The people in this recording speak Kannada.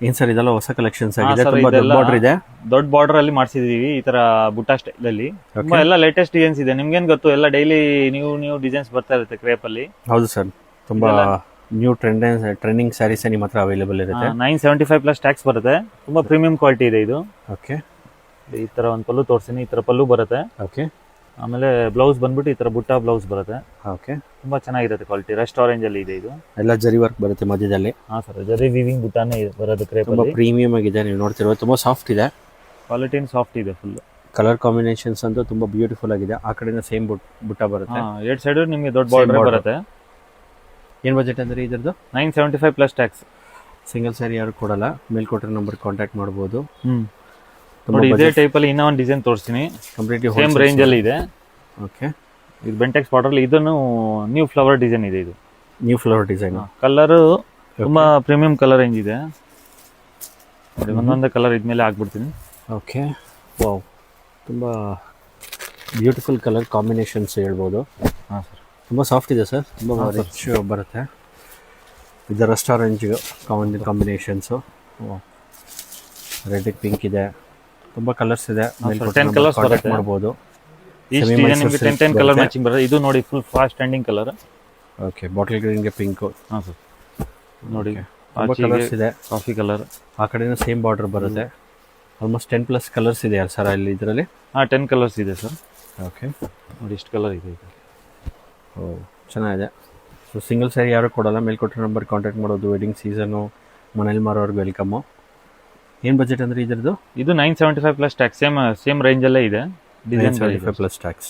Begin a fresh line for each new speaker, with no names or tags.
ಏನ್ ಸರ್ ಇದೆಲ್ಲ ಹೊಸ ಕಲೆಕ್ಷನ್ಸ್
ಹಾ
ಆಗಿದೆ,
ಸರ್,
ತುಂಬಾ ದೊಡ್ಡ
ಇದೆಲ್ಲ
ಬಾರ್ಡರ್ ಇದೆ.
ದೊಡ್ಡ ಬಾರ್ಡರ್ ಅಲ್ಲಿ ಮಾಡ್ಸಿದೀವಿ ಈ ತರ ಬುಟ್ಟ ಸ್ಟೈಲ್ ಅಲ್ಲಿ. ತುಂಬಾ ಎಲ್ಲ ಲೇಟೆಸ್ಟ್ ಡಿಸೈನ್ಸ್ ಇದೆ. ನಿಮ್ಗೇನ್ ಗೊತ್ತು, ಎಲ್ಲ ಡೈಲಿ ನ್ಯೂ ಡಿಸೈನ್ಸ್ ಬರ್ತಾ ಇರುತ್ತೆ ಕ್ರೇಪ್ ಅಲ್ಲಿ.
ಹೌದು ಸರ್, ತುಂಬಾ ನ್ಯೂ ಟ್ರೆಂಡಿಂಗ್ ಸ್ಯಾರೀಸ್ ನಿಮ್ಮ ಹತ್ರ ಅವೈಲೇಬಲ್ ಇರುತ್ತೆ.
975 ಪ್ಲಸ್ ಟ್ಯಾಕ್ಸ್ ಬರುತ್ತೆ. ತುಂಬಾ ಪ್ರೀಮಿಯಂ ಕ್ವಾಲಿಟಿ ಇದೆ ಇದು.
ಓಕೆ,
ಈ ತರ ಒಂದು ಪಲ್ಲು ತೋರಿಸ್ತೀನಿ. ಈ ತರ ಪಲ್ಲು ಬರುತ್ತೆ.
ಓಕೆ,
ಆಮೇಲೆ ಬ್ಲೌಸ್ ಬಂದ್ಬಿಟ್ಟು ಈ ತರ ಬುಟ್ಟ ಬ್ಲೌಸ್ ಬರುತ್ತೆ.
ಓಕೆ,
ತುಂಬಾ ಚೆನ್ನಾಗಿರುತ್ತೆ ಕ್ವಾಲಿಟಿ. ರೆಸ್ಟ್ ಆರೆಂಜ್ ಅಲ್ಲಿ ಇದೆ ಇದು.
ಎಲ್ಲ ಜರಿ ವರ್ಕ್ ಬರುತ್ತೆ ಮಧ್ಯದಲ್ಲಿ.
ಹಾ ಸರ್, ಜರಿ ವಿವಿಂಗ್ ಬುಟ್ಟಾನೇ ಬರೋದು ಕ್ರೇಪ್
ತುಂಬಾ
ಅಲ್ಲಿ.
ಪ್ರೀಮಿಯಂ ಆಗಿದೆ, ನೀವು ನೋಡ್ತಿರೋದು ತುಂಬಾ ಸಾಫ್ಟ್ ಇದೆ.
ಕ್ವಾಲಿಟಿ ಸಾಫ್ಟ್ ಇದೆ ಫುಲ್.
ಕಲರ್ ಕಾಂಬಿನೇಷನ್ಸ್ ಅಂತೂ ತುಂಬಾ ಬ್ಯೂಟಿಫುಲ್ ಆಗಿದೆ. ಆ ಕಡೆಯಿಂದ ಸೇಮ್ ಬುಟ್ಟ ಬರುತ್ತೆ.
ಎರಡ್ ಸೈಡ್ ನಿಮಗೆ ದೊಡ್ಡ ಬಾರ್ಡರ್ ಬರುತ್ತೆ.
ಏನ್ ಬಜೆಟ್ ಅಂದ್ರೆ ಇದ್ರದ್ದು?
975 ಪ್ಲಸ್ ಟ್ಯಾಕ್ಸ್.
ಸಿಂಗಲ್ ಸ್ಯಾರಿ ಯಾರು ಕೊಡಲ್ಲ, ಮೇಲ್ಕೊಟ್ಟಿರೋ ನಂಬರ್ ಕಾಂಟ್ಯಾಕ್ಟ್ ಮಾಡಬಹುದು.
ನೋಡಿ, ಇದೇ ಟೈಪ್ ಅಲ್ಲಿ ಇನ್ನೂ ಒಂದು ಡಿಸೈನ್ ತೋರಿಸ್ತೀನಿ.
ಕಂಪ್ಲೀಟ್ಲಿ
ಸೇಮ್ ರೇಂಜ್ ಅಲ್ಲಿ ಇದೆ.
ಓಕೆ,
ಇದು ಬೆಂಟೆಕ್ಸ್ ಬಾರ್ಡರ್ ಅಲ್ಲಿ. ಇದನ್ನು ನ್ಯೂ ಫ್ಲವರ್ ಡಿಸೈನ್ ಇದೆ. ಇದು
ನ್ಯೂ ಫ್ಲವರ್ ಡಿಸೈನ್.
ಕಲರ್ ತುಂಬಾ ಪ್ರೀಮಿಯಂ ಕಲರ್ ರೇಂಜ್ ಇದೆ. ನೋಡಿ, ಒಂದೊಂದೇ ಕಲರ್ ಇದ್ಮೇಲೆ ಹಾಕ್ಬಿಡ್ತೀನಿ.
ಓಕೆ, ವಾವ್, ತುಂಬಾ ಬ್ಯೂಟಿಫುಲ್ ಕಲರ್ ಕಾಂಬಿನೇಷನ್ಸ್ ಹೇಳ್ಬೋದು.
ಹಾಂ ಸರ್,
ತುಂಬ ಸಾಫ್ಟ್ ಇದೆ ಸರ್, ತುಂಬ ರಿಚ್ ಬರುತ್ತೆ. ಇದು Rust orange combinations, red pink ಇದೆ, ತುಂಬ ಕಲರ್ಸ್ ಇದೆ.
10 ಕಲರ್ಸ್ ಬರುತ್ತೆ.
ಮಾಡ್ಬೋದು.
ಈ ಡಿಸೈನ್ ನಿಮಗೆ 10 ಕಲರ್ ಮ್ಯಾಚಿಂಗ್ ಬರುತ್ತೆ. ಇದು ನೋಡಿ, full fast trending colour.
Okay, bottle ಗ್ರೀನ್ಗೆ ಪಿಂಕು.
ಹಾಂ ಸರ್, ನೋಡಿ
ತುಂಬ ಕಲರ್ಸ್ ಇದೆ.
Coffee colour.
ಆ ಕಡೆನೂ ಸೇಮ್ ಬಾರ್ಡರ್ ಬರುತ್ತೆ. ಆಲ್ಮೋಸ್ಟ್ 10+ ಕಲರ್ಸ್ ಇದೆ ಸರ್ ಅಲ್ಲಿ ಇದರಲ್ಲಿ.
10 ಕಲರ್ಸ್ ಇದೆ ಸರ್.
ಓಕೆ,
ನೋಡಿ ಇಷ್ಟು ಕಲರ್ ಇದೆ ಇದು.
ಓ, ಚೆನ್ನಾಗಿದೆ. ಸೊ ಸಿಂಗಲ್ ಸ್ಯಾರಿ ಯಾರು ಕೊಡಲ್ಲ, ಮೇಲ್ಕೊಟ್ಟಿರೋ ನಂಬರ್ ಕಾಂಟ್ಯಾಕ್ಟ್ ಮಾಡೋದು. ವೆಡ್ಡಿಂಗ್ ಸೀಸನು, ಮನೇಲಿ ಮಾರೋರ್ಗೆ ವೆಲ್ಕಮ್ಮು. ಏನು ಬಜೆಟ್ ಅಂದರೆ ಇದ್ರದ್ದು?
ಇದು 975 ಪ್ಲಸ್ ಟ್ಯಾಕ್ಸ್. ಸೇಮ್ ರೇಂಜಲ್ಲೇ ಇದೆ. Design
975 plus tax.